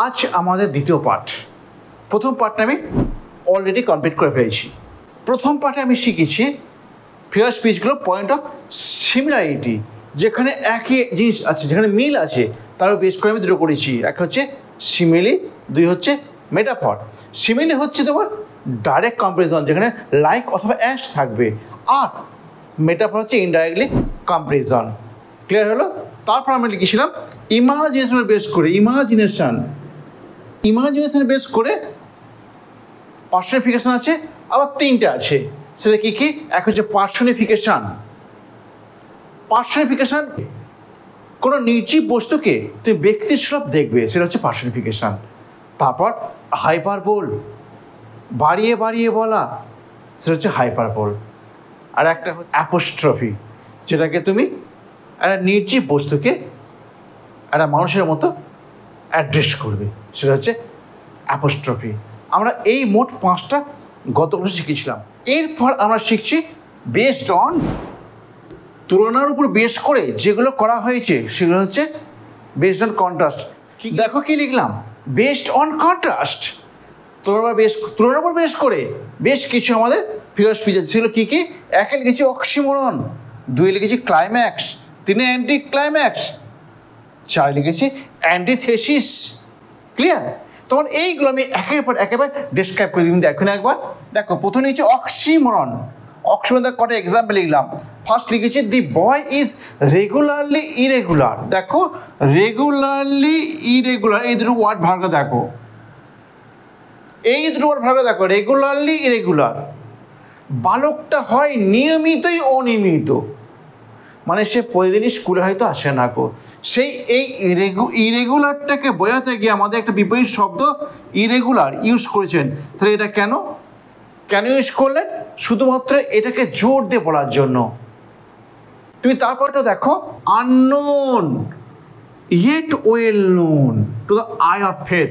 আজ আমাদের দ্বিতীয় পার্ট। প্রথম পার্টটা আমি অলরেডি কমপ্লিট করে ফেলেছি। প্রথম পার্টে আমি শিখেছি ফিগার স্পিচগুলো পয়েন্ট অফ সিমিলারিটি, যেখানে একই জিনিস আছে, যেখানে মিল আছে তারও বেশ করে আমি দুটো করেছি। এক হচ্ছে সিমিলি, দুই হচ্ছে মেটাফর। সিমিলি হচ্ছে তোমার ডাইরেক্ট কম্পারিজন, যেখানে লাইক অথবা অ্যাশ থাকবে, আর মেটাফর হচ্ছে ইনডাইরেক্টলি কম্পারিজন। ক্লিয়ার হলো? তারপর আমি লিখেছিলাম ইমাজিনেশনের বেস করে, ইমাজিনেশনের বেস করে পার্সনিফিকেশন আছে, আবার তিনটে আছে। সেটা কী কী? এক হচ্ছে পার্সনিফিকেশান কোনো নির্জীব বস্তুকে তুমি ব্যক্তির সুলভ দেখবে, সেটা হচ্ছে পার্সনিফিকেশান। তারপর হাইপারবোল, বাড়িয়ে বাড়িয়ে বলা, সেটা হচ্ছে হাইপারবোল। আর একটা হচ্ছে অ্যাপোস্ট্রফি, যেটাকে তুমি একটা নির্জীব বস্তুকে একটা মানুষের মতো অ্যাড্রেস করবে, সেটা হচ্ছে অ্যাপোস্ট্রফি। আমরা এই মোট 5টা গত ক্লাসে শিখেছিলাম। এরপর আমরা শিখছি বেসড অন, তুলনার উপর বেস করে যেগুলো করা হয়েছে সেগুলো হচ্ছে বেসড অন কন্ট্রাস্ট। দেখো কি লিখলাম, বেসড অন কন্ট্রাস্ট, তুলনার উপর বেস করে বেশ কিছু আমাদের ফিগার স্পিচ আছে। সেগুলো কী কী? একে লিখেছি অক্সিমোরন, 2 লিখেছি ক্লাইম্যাক্স, 3 অ্যান্টি ক্লাইম্যাক্স, 4 লিখেছি অ্যান্টিথেসিস। ক্লিয়ার? তোমার এইগুলো আমি একের পর একেবারে ডিসক্রাইব করে দিই। দেখুন একবার, দেখো প্রথমে লিখেছি অক্সিমোরন। অক্সিমোরন কটা এক্সাম্পল লিখলাম। ফার্স্ট লিখেছি দি বয় ইজ রেগুলারলি ইরেগুলার। দেখো রেগুলারলি ইরেগুলার, এই দুটো ওয়ার্ড ভাগ করে দেখো, রেগুলারলি ইরেগুলার। বালকটা হয় নিয়মিতই অনিয়মিত, মানে সে প্রতিদিনই স্কুলে হয়তো আসে না গো। সেই এই ইরেগুলারটাকে বোঝাতে গিয়ে আমাদের একটা বিপরীত শব্দ ইরেগুলার ইউজ করেছেন। তাহলে এটা কেন ইউজ করলেন? শুধুমাত্র এটাকে জোর দিয়ে বলার জন্য। তুমি তারপরটা দেখো, unknown yet well known to the I of faith.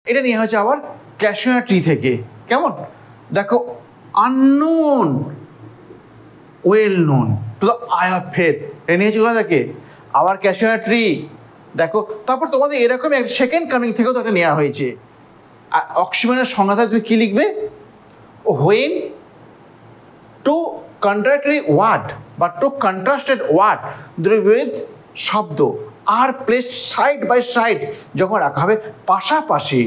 এটা নিয়ে হচ্ছে আবার ক্যাশিয়া ট্রি থেকে। কেমন? দেখো unknown well known to the I of faith, এটা নিয়েছি কোথা থেকে? আবার ক্যাশিয়া ট্রি। দেখো তারপর তোমাদের এরকম একটা সেকেন্ড কামিং থেকেও তো একটা নেওয়া হয়েছে। অক্সিমোরনের সংজ্ঞাটা তুমি কী লিখবে? হোয়েন টু কন্ট্রাক্টরি ওয়ার্ড বা টু কন্ট্রাস্টেড ওয়ার্ড, দুটো বিপরীত শব্দ আর প্লেসড সাইড বাই সাইড যখন রাখা হবে পাশাপাশি,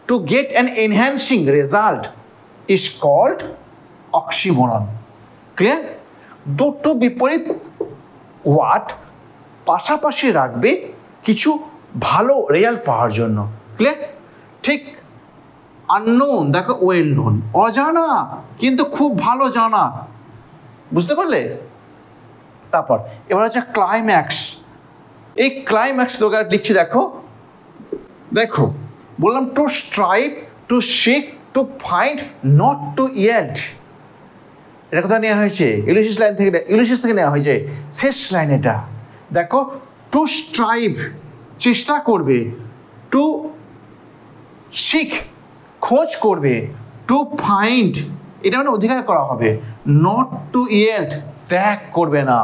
to get an enhancing result is called oxymoron. Clear? দুটো বিপরীত ওয়ার্ড পাশাপাশি রাখবে কিছু ভালো রেজাল্ট পাওয়ার জন্য। ক্লিয়ার? ঠিক আননোন, দেখো ওয়েল নোন, অজানা কিন্তু খুব ভালো জানা। বুঝতে পারলে? তারপর এবার হচ্ছে ক্লাইম্যাক্স। এই ক্লাইম্যাক্স তোকে লিখছি, দেখো বললাম to strive, to seek, to find, not to yield. এটা কোথায় নেওয়া হয়েছে? ইউলিসিস থেকে নেওয়া হয়েছে, শেষ লাইন এটা। দেখো টু স্ট্রাইভ চেষ্টা করবে, টু সিক খোঁজ করবে, টু ফাইন্ড এটা মানে অধিকার করা হবে, নট টু ইয়েল্ড ত্যাগ করবে না।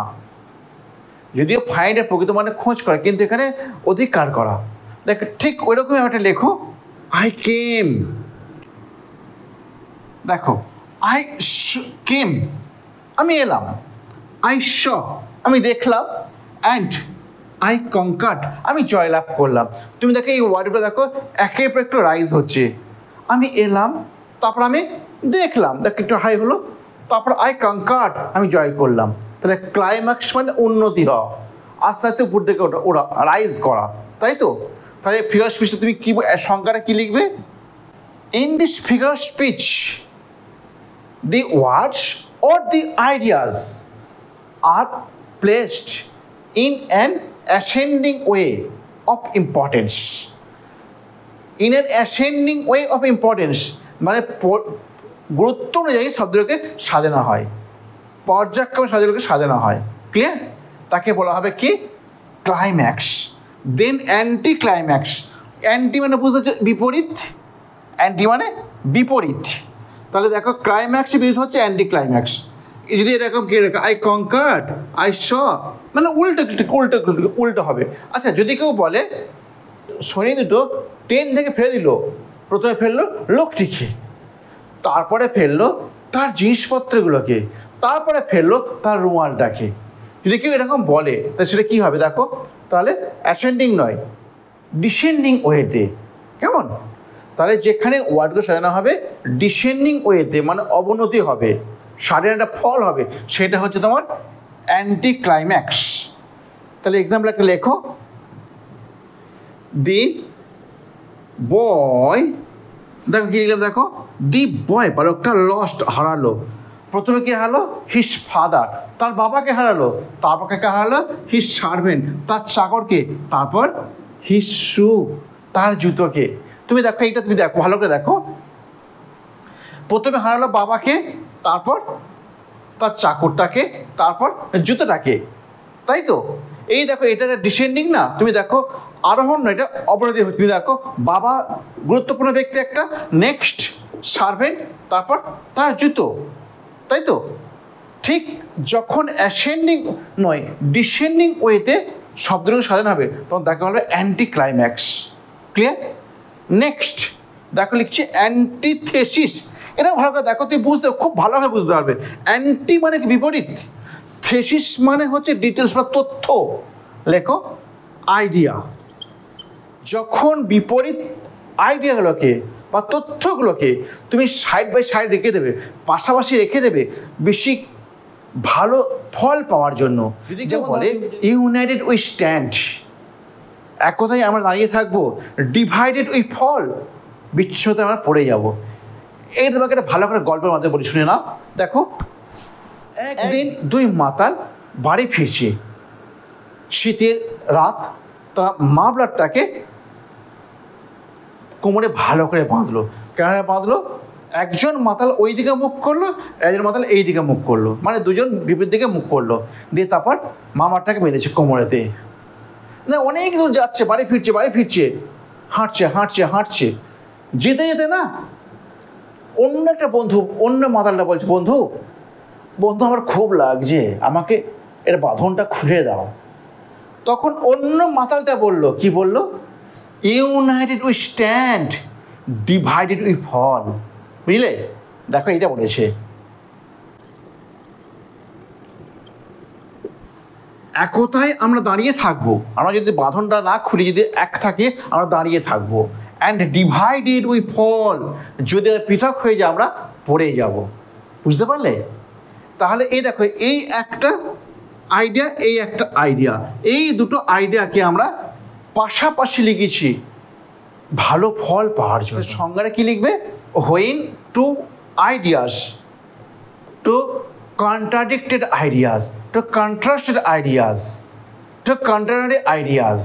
যদিও ফাইন্ডের প্রকৃত মানে খোঁজ করা, কিন্তু এখানে অধিকার করা। দেখো ঠিক ওই রকমই একটা লেখো, আই কেম। দেখো আই কেম আমি এলাম, আই স আমি দেখলাম, অ্যান্ড আই কনকার্ড আমি জয়লাভ করলাম। তুমি দেখো এই ওয়ার্ডগুলো দেখো একের পর একটু রাইজ হচ্ছে। আমি এলাম, তারপর আমি দেখলাম, দেখ একটু হাই হলো, তারপর আই কনকার্ড আমি জয় করলাম। তাহলে ক্লাইম্যাক্স মানে উন্নতি হওয়া, আস্তে আস্তে উপর থেকে ওরা রাইজ করা, তাই তো? তাহলে ফিগার স্পিচটা তুমি কী সংখ্যাটা কী লিখবে? In this figure speech the words or the ideas are placed in an ascending way of importance. In an ascending way of importance মানে গুরুত্ব অনুযায়ী শব্দকে সাজানো হয়, পর্যায়ক্রমে শব্দকে সাজানো হয়। ক্লিয়ার? তাকে বলা হবে কি? ক্লাইম্যাক্স। দেন অ্যান্টি ক্লাইম্যাক্স। অ্যান্টি মানে বুঝতে হচ্ছে বিপরীত, অ্যান্টি মানে বিপরীত। তাহলে দেখো ক্লাইম্যাক্সের বিরুদ্ধে হচ্ছে অ্যান্টি ক্লাইম্যাক্স। যদি এরকম কি আই কনকার্ড, আই স, মানে উল্টো উল্টো উল্টো হবে। আচ্ছা, যদি কেউ বলে শনি দুটো ট্রেন থেকে ফেলে দিল, প্রথমে ফেললো লোকটিকে, তারপরে ফেললো তার জিনিসপত্রগুলোকে, তারপরে ফেললো তার রুমালটাকে, যদি কেউ এরকম বলে তা সেটা কী হবে দেখো, তাহলে অ্যাসেন্ডিং নয়, ডিসেন্ডিং ওয়েতে। কেমন? তাহলে যেখানে ওয়ার্ডগুলো সাজানো হবে ডিসেন্ডিং ওয়েতে, মানে অবনতি হবে, সাড়ে একটা ফল হবে, সেটা হচ্ছে তোমার অ্যান্টি ক্লাইম্যাক্স। তাহলে এক্সাম্পল একটা লেখো, দি বয়, দেখো কি লিখলাম দেখো, দি বয় বালকটা লস্ট, হারালো। প্রথমে কি হারালো? হিজ ফাদার, তার বাবাকে হারালো। তারপর কে হারালো? হিজ সার্ভেন্ট, তার চাকরকে। তারপর হিজ শু, তার জুতোকে। তুমি দেখো এইটা, তুমি দেখো ভালো করে দেখো, প্রথমে হারালো বাবাকে, তারপর তার চাকরটাকে, তারপর জুতোটাকে, তাই তো? এই দেখো এটা ডিসেন্ডিং না, তুমি দেখো আরোহণ না, এটা অবনতি হচ্ছে। তুমি দেখো বাবা গুরুত্বপূর্ণ ব্যক্তি একটা, নেক্সট সার্ভেন্ট, তারপর তার জুতো, তাই তো? ঠিক যখন অ্যাসেন্ডিং নয় ডিসেন্ডিং ওয়েতে শব্দগুলো সাজানো হবে তখন দেখা হবে অ্যান্টি ক্লাইম্যাক্স। ক্লিয়ার? নেক্সট দেখো লিখছি অ্যান্টিথেসিস। এটা ভালো করে দেখো, তুই বুঝতে খুব ভালোভাবে বুঝতে পারবে। অ্যান্টি মানে কি? বিপরীত। থেসিস মানে হচ্ছে ডিটেলস বা তথ্য। লেখো আইডিয়া। যখন বিপরীত আইডিয়াগুলোকে বা তথ্যগুলোকে তুমি সাইড বাই সাইড রেখে দেবে, পাশাপাশি রেখে দেবে বেশি ভালো ফল পাওয়ার জন্য। যদি কেউ বলে ইউনাইটেড উই স্ট্যান্ড, এক কথায় আমরা দাঁড়িয়ে থাকবো, ডিভাইডেড উই ফল, বিচ্ছুতে আমরা পড়ে যাব। এই তোমাকে একটা ভালো করে গল্পের মাধ্যমে বলি, শুনে নাও। দেখো, একদিন দুই মাতাল বাড়ি ফিরছে, শীতের রাত। তারা মাফলারটাকে কোমরে ভালো করে বাঁধলো। কেন বাঁধলো? একজন মাতাল ওই দিকে মুখ করলো, একজন মাতাল এই দিকে মুখ করলো, মানে দুজন বিপরীত দিকে মুখ করলো, দিয়ে তারপর মামারটাকে বেঁধেছে কোমরেতে। না, অনেক দূর যাচ্ছে, বাড়ি ফিরছে, হাঁটছে, যেতে যেতে না অন্য একটা বন্ধু, অন্য মাতালটা বলছে, বন্ধু আমার খুব লাগছে, আমাকে এর বাঁধনটা খুলে দাও। তখন অন্য মাতালটা বলল, কি বলল? United we stand, divided we fall. বুঝলে? দেখো এটা বলেছে। একতায় আমরা দাঁড়িয়ে থাকবো, আমরা যদি বাঁধনটা না খুলি, যদি এক থাকে আমরা দাঁড়িয়ে থাকবো। অ্যান্ড ডিভাইডেড উই ফল, যদি পৃথক হয়ে যায় আমরা পড়ে যাব। বুঝতে পারলে? তাহলে এই দেখো, এই একটা আইডিয়া, এই একটা আইডিয়া, এই দুটো আইডিয়াকে আমরা পাশাপাশি লিখেছি ভালো ফল পাওয়ার জন্য। সংজ্ঞাটা কি লিখবে? When two ideas, two contradicted ideas, two contrasted ideas, two contrary ideas,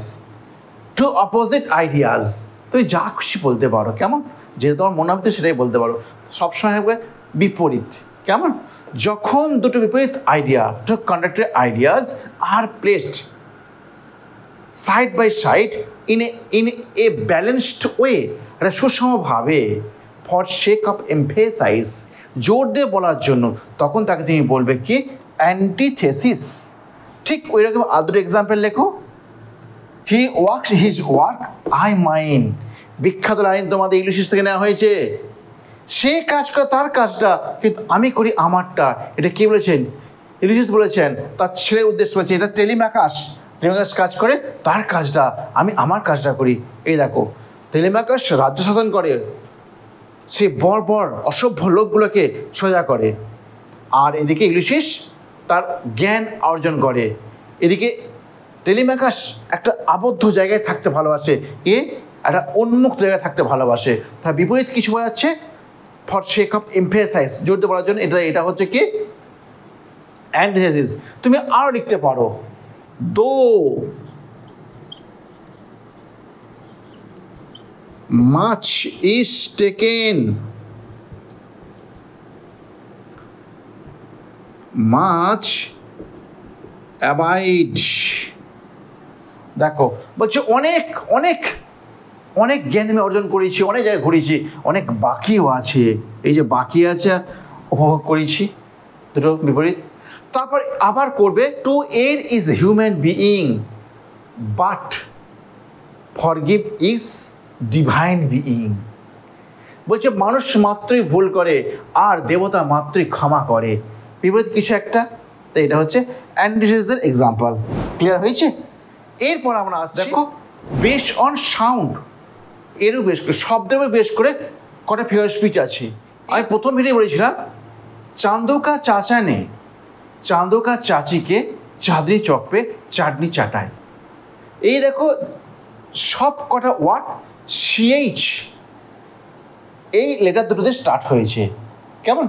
two opposite ideas, তুমি যা খুশি বলতে পারো। কেমন? যেটা তোমার মনে হবে সেটাই বলতে পারো। সবসময় হবে বিপরীত। কেমন? যখন দুটো বিপরীত idea, two contracted ideas are placed side by side in a balanced way, একটা সুষমভাবে, ফর সেক অফ এমফেসাইজ, জোর দিয়ে বলার জন্য, তখন তাকে তুমি বলবে কি? অ্যান্টিথেসিস। ঠিক ওই রকম আদর এক্সাম্পল লেখো, he works his work, I mine. বিখ্যাত লাইন তোমাদের ইংলিশ থেকে নেওয়া হয়েছে। সে কাজ করে তার কাজটা, কিন্তু আমি করি আমারটা। এটা কে বলেছেন? ইলিশিয়াস বলেছেন, তার ছেলের উদ্দেশ্য বলেছে। এটা টেলিম্যাকাস কাজ করে তার কাজটা, আমি আমার কাজটা করি। এই দেখো, টেলিম্যাকাস রাজ্য শাসন করে, সে বর্বর অসভ্য লোকগুলোকে সোজা করে, আর এদিকে ইলিশিয়াস তার জ্ঞান অর্জন করে। এদিকে টেলিম্যাকাস একটা আবদ্ধ জায়গায় থাকতে ভালোবাসে, এ একটা উন্মুক্ত জায়গায় থাকতে ভালোবাসে। তার বিপরীত কিছু বোঝাচ্ছে, ফর সেক অফ এমফেসাইজ, জোর দিয়ে বলার জন্য। এটা হচ্ছে কি? অ্যান্টিথেসিস। তুমি আরও লিখতে পারো, দো মাছ ইজ টেকেন, মাছ অ্যাবাইড। দেখো বলছে অনেক অনেক অনেক জ্ঞান আমি অর্জন করেছি, অনেক জায়গায় ঘুরেছি, অনেক বাকিও আছে। এই যে বাকি আছে উপভোগ করেছি, দুটো বিপরীত। তারপর আবার করবে টু এর is human being but forgive is divine being. বলছে মানুষ মাত্রই ভুল করে আর দেবতা মাত্রই ক্ষমা করে, বিপরীত কিছু একটা। তো এটা হচ্ছে অ্যান্টিথেসিসের এক্সাম্পল। ক্লিয়ার হয়েছে? এরপর আমরা আসছি, দেখো বেস অন সাউন্ড, এরও বেশ করে শব্দের উপর বেশ করে কটা ফিগার স্পিচ আছে। আমি প্রথম ভিডিও বলেছিলাম চাঁদো কা চাচা নে চাঁদো কা চাচিকে চাঁদনি চক পে চাটনি চাটায়। এই দেখো সব কটা ওয়ার্ড সিএইচ এই লেটার দুটোতে স্টার্ট হয়েছে। কেমন?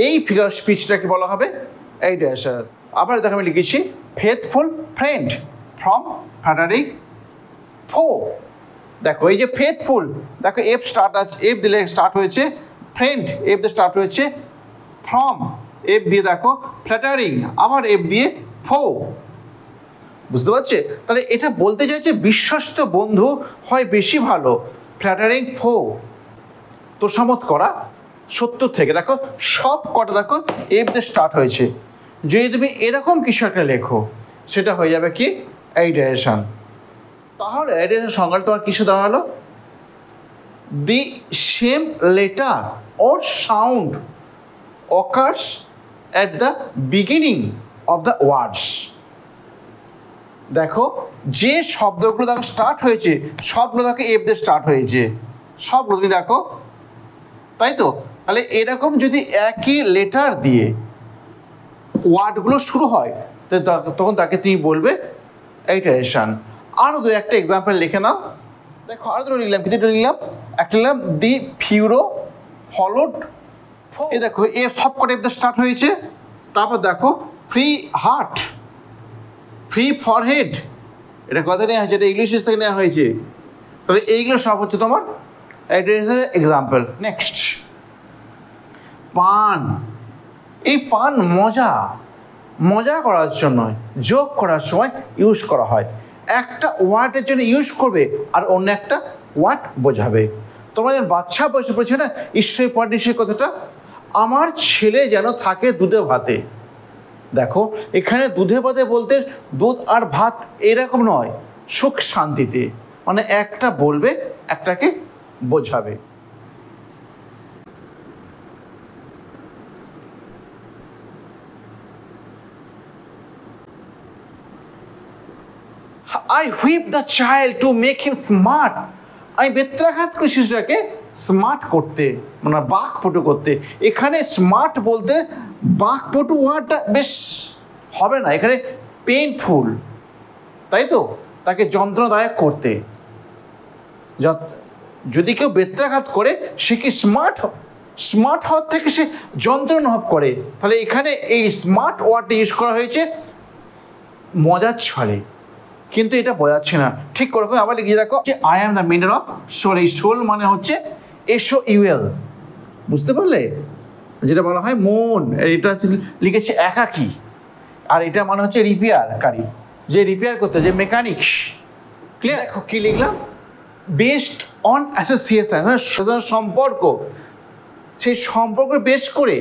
এই ফিগার স্পিচটাকে বলা হবে এইটা স্যার। আবার দেখো আমি লিখেছি ফেথফুল ফ্রেন্ড ফ্রম ফ্যাটারিং ফো। দেখো এই যে ফেথফুল, দেখো এফ স্টার্ট আছে, এফ দিলে স্টার্ট হয়েছে, ফ্রেন্ড এফ দিয়ে স্টার্ট হয়েছে, ফ্রম এফ দিয়ে দেখো, ফ্ল্যাটারিং আবার এফ দিয়ে ফো। বুঝতে পারছে? তাহলে এটা বলতে চাইছে বিশ্বস্ত বন্ধু হয় বেশি ভালো, ফ্ল্যাটারিং ফো তোষামত করা সত্তর থেকে। দেখো সব কটা দেখো এফ দিয়ে স্টার্ট হয়েছে। যদি তুমি এরকম কিছু একটা লেখো সেটা হয়ে যাবে কি অ্যাডিশন। তাহলে অ্যাডিশন সংজ্ঞা তোমার কিছু দেওয়া হলো the same letter or sound occurs at the beginning of the words. দেখো যে শব্দগুলো দেখো স্টার্ট হয়েছে সবগুলো দেখো এফ দিয়ে স্টার্ট হয়েছে, সবগুলো তুমি দেখো, তাই তো? তাহলে এরকম যদি একই লেটার দিয়ে ওয়ার্ডগুলো শুরু হয় তখন তাকে তুমি বলবে অ্যাডিশন। আরও দু একটা এক্সাম্পল লিখে নাও। দেখো আরও দুটো লিখলাম, কি দুটো লিখলাম? একটা লিখলাম দি ফিউরো ফলোড, এই দেখো এ সব কটা এফ দিয়ে স্টার্ট হয়েছে। তারপর দেখো ফ্রি হার্ট, ফ্রি ফরহেড, এটা কথা নেওয়া হয়েছে, এটা ইংলিশ থেকে নেওয়া হয়েছে। তাহলে এইগুলো সব হচ্ছে তোমার অ্যাডিশনের এক্সাম্পল। নেক্সট পান, এই পান মজা মজা করার জন্য যোগ করার সময় ইউজ করা হয়। একটা ওয়ার্ডের জন্য ইউজ করবে আর অন্য একটা ওয়ার্ড বোঝাবে। তোমরা যেন বাচ্চা বসে পড়েছে না ঈশ্বরী পরিষের কথাটা, আমার ছেলে যেন থাকে দুধে ভাতে। দেখো এখানে দুধে ভাতে বলতে দুধ আর ভাত এরকম নয়, সুখ শান্তিতে, মানে একটা বলবে একটাকে বোঝাবে। I whip the child to make him smart. আমি বেত্রাঘাত করি শিশুটাকে স্মার্ট করতে, মানে বাকপটু করতে। এখানে স্মার্ট বলতে বাকপটু ওয়ার্ডটা বেশ হবে না, এখানে পেইনফুল, তাই তো? তাকে যন্ত্রণাদায়ক করতে। যদি কেউ বেত্রাঘাত করে সে কি স্মার্ট হওয়ার থেকে সে যন্ত্রণা অনুভব করে। তাহলে এখানে এই স্মার্ট ওয়ার্ডটা ইউজ করা হয়েছে মজার ছলে, কিন্তু এটা বোঝাচ্ছে না। ঠিক করে আবার লিখে দেখো যে I am the mender of soul. এই সোল মানে হচ্ছে SOUL, বুঝতে পারলে? যেটা বলা হয় মন। এটা লিখেছে একাকী, আর এটা মানে হচ্ছে রিপেয়ারকারী, যে রিপেয়ার করতে, যে মেকানিক্স। ক্লিয়ার? দেখো কী লিখলাম, বেসড অন অ্যাসোসিয়েশন, সম্পর্ক। সেই সম্পর্ক বেশ করে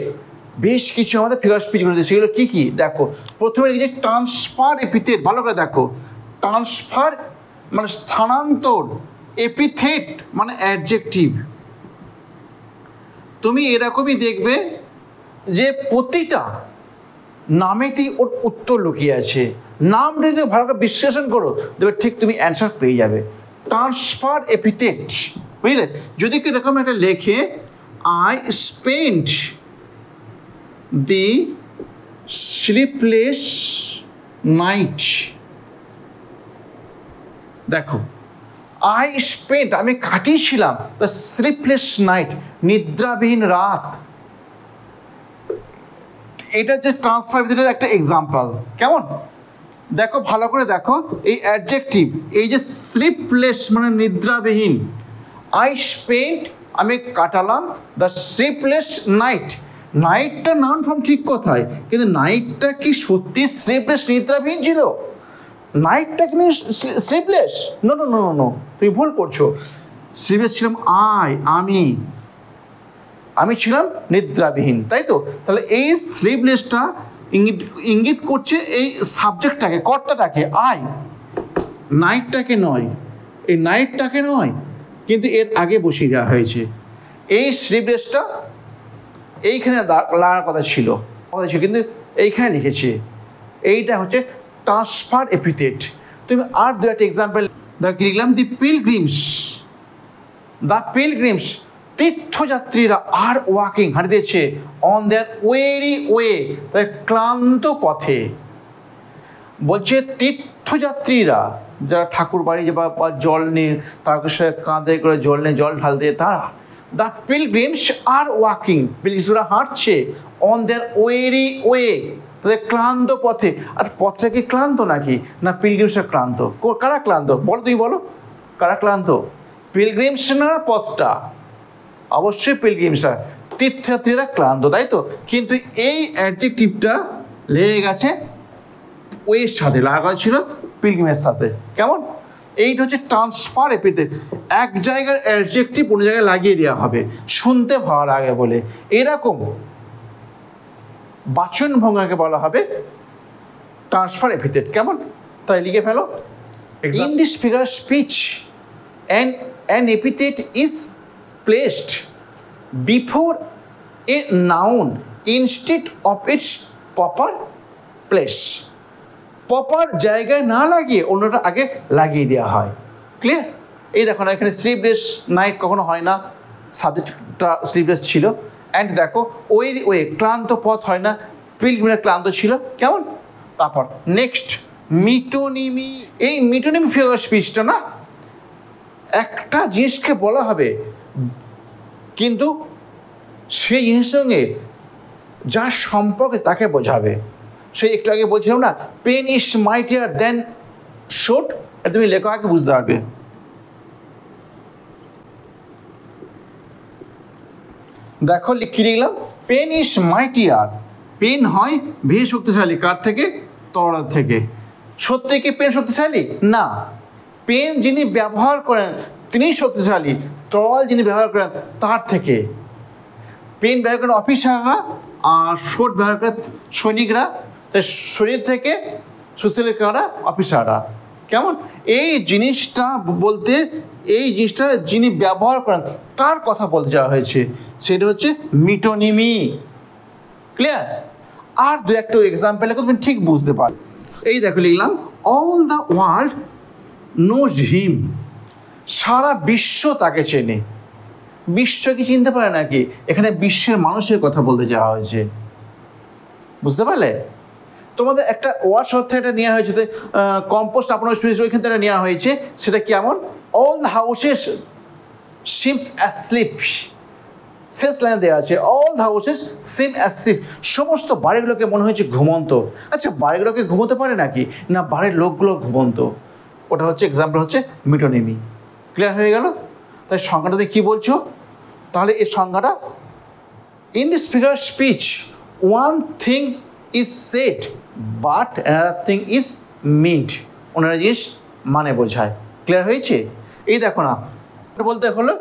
বেশ কিছু আমাদের ফিগার স্পিচ করেছে। সেগুলো কী কী দেখো। প্রথমে লিখেছে ট্রান্সফার এপিথেট, ভালো করে দেখো। ট্রান্সফার মানে স্থানান্তর, এপিথেট মানে অ্যাডজেক্টিভ। তুমি এরকমই দেখবে যে প্রতিটা নামেতেই ওর উত্তর লুকিয়ে আছে। নাম যদি ভালো করে বিশ্লেষণ করো তবে ঠিক তুমি অ্যান্সার পেয়ে যাবে। ট্রান্সফার এপিথেট, বুঝলে? যদি কি এরকম একটা লেখে I spent the sleepless night, দেখো আই স্পেন্ট আমি কাটিয়েছিলাম দ্য স্লিপলেস নাইট নিদ্রাবিহীন রাত। এটা যে ট্রান্সফার এপিথেটের একটা এক্সাম্পল। কেমন? দেখো ভালো করে দেখো, এই অ্যাডজেক্টিভ, এই যে স্লিপলেস মানে নিদ্রাবিহীন, আই স্পেন্ট আমি কাটালাম দ্য স্লিপলেস নাইট। নাইটটা নাউন ফর্ম ঠিক কথায়, কিন্তু নাইটটা কি সত্যি স্লিপলেস নিদ্রাবিহীন ছিল? নাইটটা কিন্তু sleepless? No no no no, তুমি ভুল করছো। স্লিপলেস ছিলাম আমি। আমি ছিলাম নিদ্রাবিহীন, তাই তো? তাহলে এই স্লিপলেসটা ইঙ্গিত করছে এই সাবজেক্টটাকে, কর্তাটাকে, আই, নাইটটাকে নয়, এই নাইটটাকে নয়, কিন্তু এর আগে বসিয়ে দেওয়া হয়েছে। এই স্লিপলেসটা এইখানে লাগার কথা ছিল, কিন্তু এইখানে লিখেছে। এইটা হচ্ছে ট্রান্সফার এপিথেট। তুমি আর দু একটা এক্সাম্পল কি লিখলাম, দি পিলগ্রিমস, তীর্থযাত্রীরা আর ওয়াকিং, হাঁটতেছে, অন দেয়ার ওয়েরি ওয়ে, তাই ক্লান্ত পথে। বলছে তীর্থযাত্রীরা, যারা ঠাকুর বাড়ি বা জল নিয়ে তারকেশ্বরে কাঁধে করে জল নিয়ে জল ঢালতে, তারা, দ্য পিলগ্রিমস আর ওয়াকিং, পিলগ্রিমসরা হাঁটছে, অন দেয়ার ওয়েরি ওয়ে, তাদের ক্লান্ত পথে। আর পথটা কি ক্লান্ত নাকি? না, পিলগ্রিমসরা ক্লান্ত। কারা ক্লান্ত বলো, তুমি বলো, কারা ক্লান্ত? পিলগ্রিমস না পথটা? অবশ্যই পিলগ্রিমসরা, তীর্থযাত্রীরা ক্লান্ত, তাই তো? কিন্তু এই অ্যাডজেক্টিভটা লেগে গেছে ওয়ের সাথে, লাগা ছিল পিলগ্রিমের সাথে। কেমন? এইটা হচ্ছে ট্রান্সফার এপিথেট। এক জায়গার অ্যাডজেক্টিভ অন্য জায়গায় লাগিয়ে দেওয়া হবে শুনতে ভালো লাগে বলে, এরকম বাচন ভঙ্গাকে বলা হবে ট্রান্সফার এপিথেট। কেমন? তাই লিখে ফেলো। In this figure speech an epithet is placed before a noun instead of its proper place. Proper জায়গায় না লাগিয়ে অন্যটা আগে লাগিয়ে দেওয়া হয়। ক্লিয়ার? এই দেখো না, এখানে স্লিভলেস নাইট কখনো হয় না, সাবজেক্টটা স্লিভলেস ছিল। অ্যান্ড দেখো ওয়ে, ক্লান্ত পথ হয় না, পিলগ্রিমরা ক্লান্ত ছিল। কেমন? তারপর নেক্সট, মিটোনিমি। এই মিটোনিমি ফিগার স্পিচটা না, একটা জিনিসকে বলা হবে, কিন্তু সেই জিনিসের সঙ্গে যার সম্পর্কে তাকে বোঝাবে। সেই একটু আগে বলছিলাম না, pen is mightier than shoot, এটা তুমি লেখো, আগে বুঝতে পারবে। দেখো কি লিখলাম, পেন ইজ মাইটিয়ার। পেন হয় বেশি শক্তিশালী, কার থেকে? তরল থেকে। সত্যি কি পেন শক্তিশালী? না, পেন যিনি ব্যবহার করেন তিনি শক্তিশালী, তরল যিনি ব্যবহার করেন তার থেকে। পেন ব্যবহার করেন অফিসাররা, আর শোট ব্যবহার করেন সৈনিকরা। তাই শরীর থেকে শক্তিশালী কারা? অফিসাররা। কেমন? এই জিনিসটা বলতে, এই জিনিসটা যিনি ব্যবহার করেন তার কথা বলতে যাওয়া হয়েছে, সেটা হচ্ছে মিটোনিমি। ক্লিয়ার? আর দু একটা এক্সাম্পল তুমি ঠিক বুঝতে পার। এই দেখো লিখলাম, অল দ্য ওয়ার্ল্ড নোজ হিম। সারা বিশ্ব তাকে চেনে। বিশ্ব কি চিনতে পারে নাকি? এখানে বিশ্বের মানুষের কথা বলতে যাওয়া হয়েছে। বুঝতে পারলে? তোমাদের একটা ওয়ার্ড শব্দ থেকে এটা নেওয়া হয়েছে, কম্পোস্ট আপনার ওইখান থেকে নেওয়া হয়েছে। সেটা কেমন? All the houses seems asleep. শেষ লাইনে দেওয়া আছে, all the houses SIM asleep. সমস্ত বাড়িগুলোকে মনে হয়েছে ঘুমন্ত। আচ্ছা, বাড়িগুলোকে ঘুমোতে পারে নাকি? না, বাড়ির লোকগুলো ঘুমন্ত। ওটা হচ্ছে এক্সাম্পল, হচ্ছে মিটোনিমি। ক্লিয়ার হয়ে গেল? তাই সংজ্ঞাটা তুমি কী বলছো? তাহলে এই সংজ্ঞাটা, in this figure speech one thing is said but another thing is meant. ওনারা জিনিস মানে বোঝায়। ক্লিয়ার হয়েছে? এই দেখো না, বলতে হলো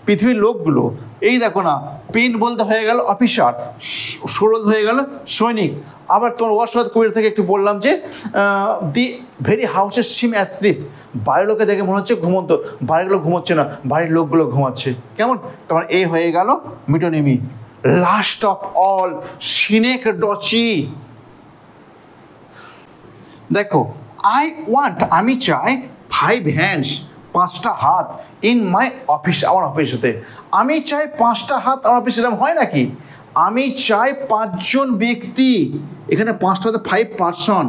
পৃথিবীর লোকগুলো। এই দেখো না, পেন বলতে হয়ে গেল অফিসার, সুরল হয়ে গেল সৈনিক। আবার তোমার ওয়ার্ড কবির থেকে একটু বললাম যে দি ভেরি হাউসের সিম অ্যাসলিপ। বাড়ির লোকে দেখে মনে হচ্ছে ঘুমন্ত, বাড়িগুলো ঘুমোচ্ছে না, বাড়ির লোকগুলো ঘুমাচ্ছে। কেমন? তোমার এই হয়ে গেল metonymy. Last of all, synecdoche. দেখো, আই ওয়ান্ট, আমি চাই, 5 হ্যান্ডস, 5টা হাত, ইন মাই অফিস, আমার অফিসেতে। আমি চাই 5টা হাত আমার অফিসে। এরকম হয় নাকি? আমি চাই 5 জন ব্যক্তি, এখানে 5টা হতে 5 পার্সন।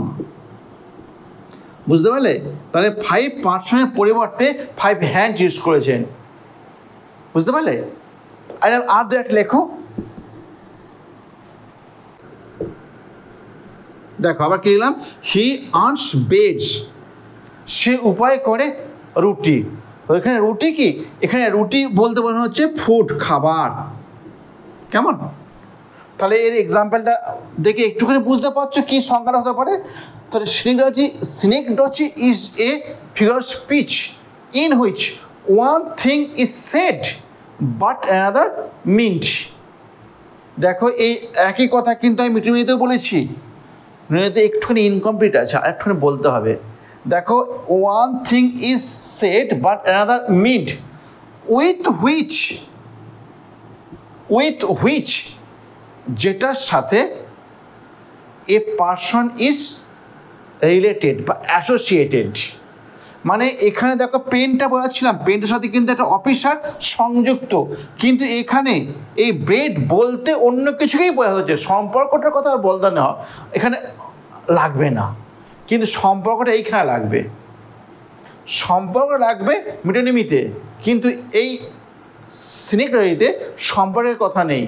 বুঝতে পারলে? তাহলে 5 পার্সনের পরিবর্তে 5 হ্যান্ড ইউজ করেছেন। বুঝতে পারলে? আর দু একটা লেখো। দেখো আবার কি লিখলাম, হি আর্নস বেডস, সে উপায় করে রুটি। তো এখানে রুটি কি? এখানে রুটি বলতে মনে হচ্ছে ফুড, খাবার। কেমন? তাহলে এর এক্সাম্পলটা দেখে একটুখানি বুঝতে পারছো কি সংজ্ঞাটা হতে পারে। তাহলে synecdoche is a figure speech in which one thing is said but another meant. দেখো এই একই কথা কিন্তু আমি মিটিমিনিতেও বলেছি, মিটিমিনিতে একটুখানি ইনকমপ্লিট আছে, আর একটুখানি বলতে হবে। দেখো, one thing is said but another mid, with which যেটার সাথে এ পারসন ইজ রিলেটেড বা অ্যাসোসিয়েটেড। মানে এখানে দেখো পেনটা বোঝাচ্ছিলাম, পেনটার সাথে কিন্তু একটা অফিসার সংযুক্ত, কিন্তু এখানে এই ব্রেড বলতে অন্য কিছুকেই বোঝা হচ্ছে, সম্পর্কটার কথা আর বলতে না এখানে লাগবে না, কিন্তু সম্পর্কটা এইখানে লাগবে, সম্পর্ক লাগবে মিটোনিমিতে, কিন্তু এই সিনেক্টারিতে সম্পর্কের কথা নেই।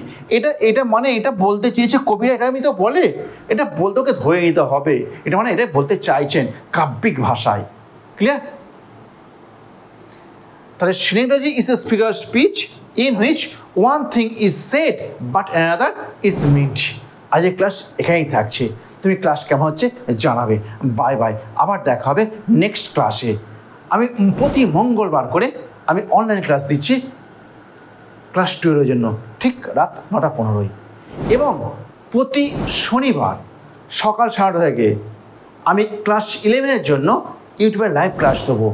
এটা মানে এটা বলতে চেয়েছে কবিরা, এটা আমি তো বলে, এটা বলতে ওকে ধরে নিতে হবে, এটা মানে এটাই বলতে চাইছেন কাব্যিক ভাষায়। ক্লিয়ার? তাহলে synecdoche is a figure of speech in which one thing is said but another is meant. আজকের ক্লাস এখানেই থাকছে, তুমি ক্লাস কেমন হচ্ছে জানাবে। বাই বাই, আবার দেখা হবে নেক্সট ক্লাসে। আমি প্রতি মঙ্গলবার করে আমি অনলাইন ক্লাস দিচ্ছি ক্লাস 12-এর জন্য, ঠিক রাত 9:15, এবং প্রতি শনিবার সকাল 9:30 থেকে আমি ক্লাস 11-এর জন্য ইউটিউবে লাইভ ক্লাস দেবো।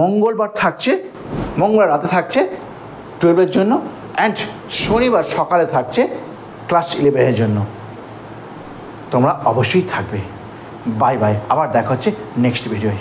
মঙ্গলবার রাতে থাকছে 12-এর জন্য, অ্যান্ড শনিবার সকালে থাকছে ক্লাস 11-এর জন্য। তোমরা অবশ্যই থাকবে। বাই বাই, আবার দেখা হচ্ছে নেক্সট ভিডিওয়।